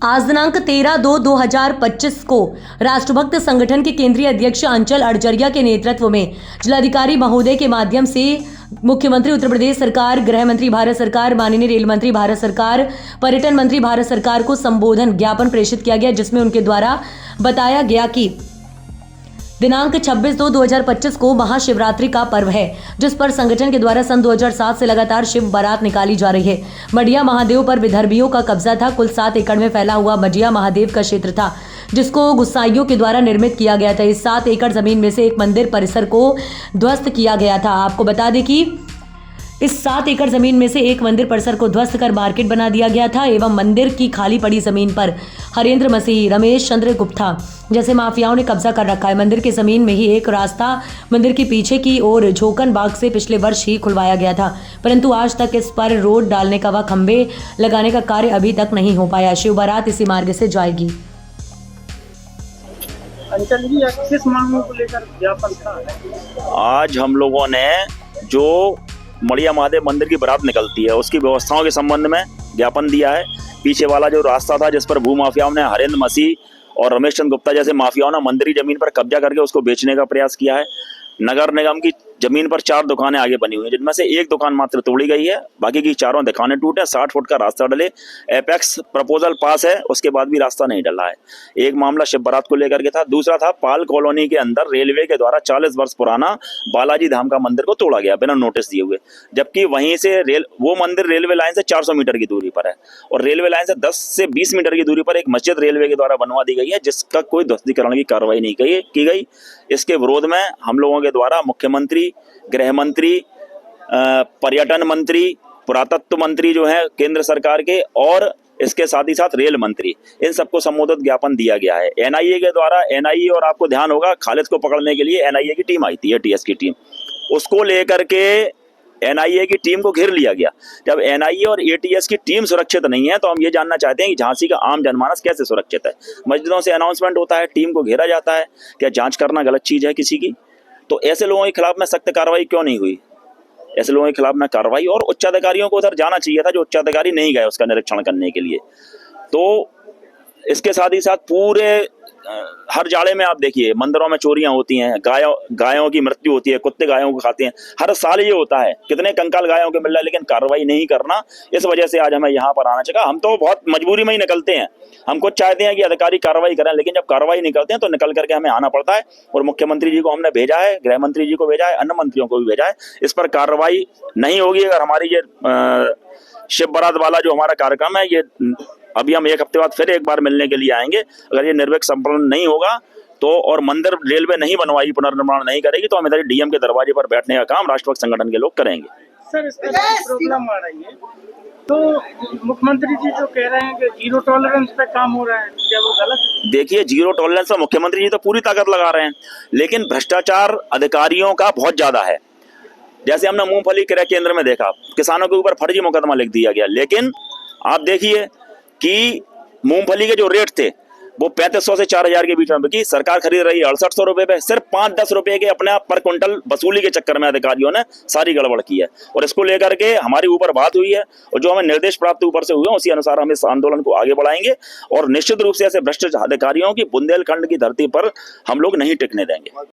आज दिनांक 13/2/2025 को राष्ट्रभक्त संगठन के केंद्रीय अध्यक्ष अंचल अड़जरिया के नेतृत्व में जिलाधिकारी महोदय के माध्यम से मुख्यमंत्री उत्तर प्रदेश सरकार, गृह मंत्री भारत सरकार, माननीय रेल मंत्री भारत सरकार, पर्यटन मंत्री भारत सरकार को संबोधन ज्ञापन प्रेषित किया गया, जिसमें उनके द्वारा बताया गया कि दिनांक 26/2/2025 को महाशिवरात्रि का पर्व है, जिस पर संगठन के द्वारा सन 2007 से लगातार शिव बारात निकाली जा रही है। मडिया महादेव पर विदर्भियों का कब्जा था। कुल 7 एकड़ में फैला हुआ मडिया महादेव का क्षेत्र था, जिसको गुस्साइयों के द्वारा निर्मित किया गया था। इस 7 एकड़ जमीन में से एक मंदिर परिसर को ध्वस्त किया गया था। आपको बता दें कि इस 7 एकड़ जमीन में से एक मंदिर परिसर को ध्वस्त कर मार्केट बना दिया गया था एवं मंदिर की खाली पड़ी जमीन पर हरेंद्र मसीह, रमेश चंद्र गुप्ता जैसे माफियाओं ने कब्जा कर रखा है। मंदिर की जमीन में ही एक रास्ता मंदिर के पीछे की ओर झोकन बाग से पिछले वर्ष ही खुलवाया गया था, परंतु आज तक इस पर रोड डालने का व खंभे लगाने का कार्य अभी तक नहीं हो पाया। शिव बारात इसी मार्ग से जाएगी। अंचल जी, किस मांगों को लेकर ज्ञापन था? आज हम लोगों ने जो मड़िया महादेव मंदिर की बारात निकलती है उसकी व्यवस्थाओं के संबंध में ज्ञापन दिया है। पीछे वाला जो रास्ता था जिस पर भू माफियाओं ने हरेंद्र मसीह और रमेश चंद्र गुप्ता जैसे माफियाओं ने मंदिर की जमीन पर कब्जा करके उसको बेचने का प्रयास किया है। नगर निगम की जमीन पर 4 दुकानें आगे बनी हुई हैं, जिनमें से एक दुकान मात्र तोड़ी गई है, बाकी की चारों दुकानें टूटे। 60 फुट का रास्ता डले, एपेक्स प्रपोजल पास है, उसके बाद भी रास्ता नहीं डला है। एक मामला शिव बारात को लेकर के था। दूसरा था पाल कॉलोनी के अंदर रेलवे के द्वारा 40 वर्ष पुराना बालाजी धाम का मंदिर को तोड़ा गया बिना नोटिस दिए हुए, जबकि वहीं से वो मंदिर रेलवे लाइन से 400 मीटर की दूरी पर है और रेलवे लाइन से 10 से 20 मीटर की दूरी पर एक मस्जिद रेलवे के द्वारा बनवा दी गई है, जिसका कोई ध्वस्तीकरण की कार्रवाई नहीं की गई। इसके विरोध में हम लोगों के द्वारा मुख्यमंत्री, गृह मंत्री, पर्यटन मंत्री, पुरातत्व मंत्री जो है केंद्र सरकार के, और इसके साथ ही साथ रेल मंत्री, इन सबको संबोधित ज्ञापन दिया गया है। एनआईए के द्वारा, एनआईए और आपको ध्यान होगा खालिद को पकड़ने के लिए एनआईए की टीम आई थी, एटीएस की टीम, उसको लेकर के एनआईए की टीम को घेर लिया गया। जब एनआईए और एटीएस की टीम सुरक्षित नहीं है तो हम ये जानना चाहते हैं कि झांसी का आम जनमानस कैसे सुरक्षित है। मस्जिदों से अनाउंसमेंट होता है, टीम को घेरा जाता है, क्या जांच करना गलत चीज है किसी की? तो ऐसे लोगों के खिलाफ में सख्त कार्रवाई क्यों नहीं हुई? ऐसे लोगों के खिलाफ में कार्रवाई, और उच्चाधिकारियों को उधर जाना चाहिए था, जो उच्चाधिकारी नहीं गए उसका निरीक्षण करने के लिए। तो इसके साथ ही साथ पूरे हर जाड़े में आप देखिए मंदिरों में चोरियां होती हैं, गायों की मृत्यु होती है, कुत्ते गायों को खाते हैं, हर साल ये होता है। कितने कंकाल गायों के मिल रहा है, लेकिन कार्रवाई नहीं करना, इस वजह से आज हमें यहाँ पर आना चाहिए। हम तो बहुत मजबूरी में ही निकलते हैं, हम खुद चाहते हैं कि अधिकारी कार्रवाई करें, लेकिन जब कार्रवाई नहीं करते हैं तो निकल करके हमें आना पड़ता है। और मुख्यमंत्री जी को हमने भेजा है, गृह मंत्री जी को भेजा है, अन्य मंत्रियों को भी भेजा है। इस पर कार्रवाई नहीं होगी अगर हमारी ये शिव बारात वाला जो हमारा कार्यक्रम है, ये अभी हम 1 हफ्ते बाद फिर एक बार मिलने के लिए आएंगे। अगर ये निर्विघ्न संपन्न नहीं होगा तो, और मंदिर रेलवे नहीं बनवाई, पुनर्निर्माण नहीं करेगी, तो हम इधर डीएम के दरवाजे पर बैठने का काम राष्ट्रभक्त संगठन के लोग करेंगे। सर, इसका प्रॉब्लम आ रही है तो मुख्यमंत्री जी जो कह रहे हैं कि जीरो टॉलरेंस पे काम हो रहा है, क्या वो गलत है? देखिए, जीरो टॉलरेंस पर मुख्यमंत्री जी तो पूरी ताकत लगा रहे हैं, लेकिन भ्रष्टाचार अधिकारियों का बहुत ज्यादा है। जैसे हमने मूंगफली क्रय केंद्र में देखा, किसानों के ऊपर फर्जी मुकदमा लिख दिया गया, लेकिन आप देखिए कि मूंगफली के जो रेट थे वो 3500 से 4000 के बीच में बिकी, सरकार खरीद रही है 6800 रुपए पे। सिर्फ 5-10 रुपए के अपने आप पर क्विंटल वसूली के चक्कर में अधिकारियों ने सारी गड़बड़ की है, और इसको लेकर के हमारी ऊपर बात हुई है, और जो हमें निर्देश प्राप्त ऊपर से हुए उसी अनुसार हम इस आंदोलन को आगे बढ़ाएंगे, और निश्चित रूप से ऐसे भ्रष्ट अधिकारियों की बुंदेलखंड की धरती पर हम लोग नहीं टिकने देंगे।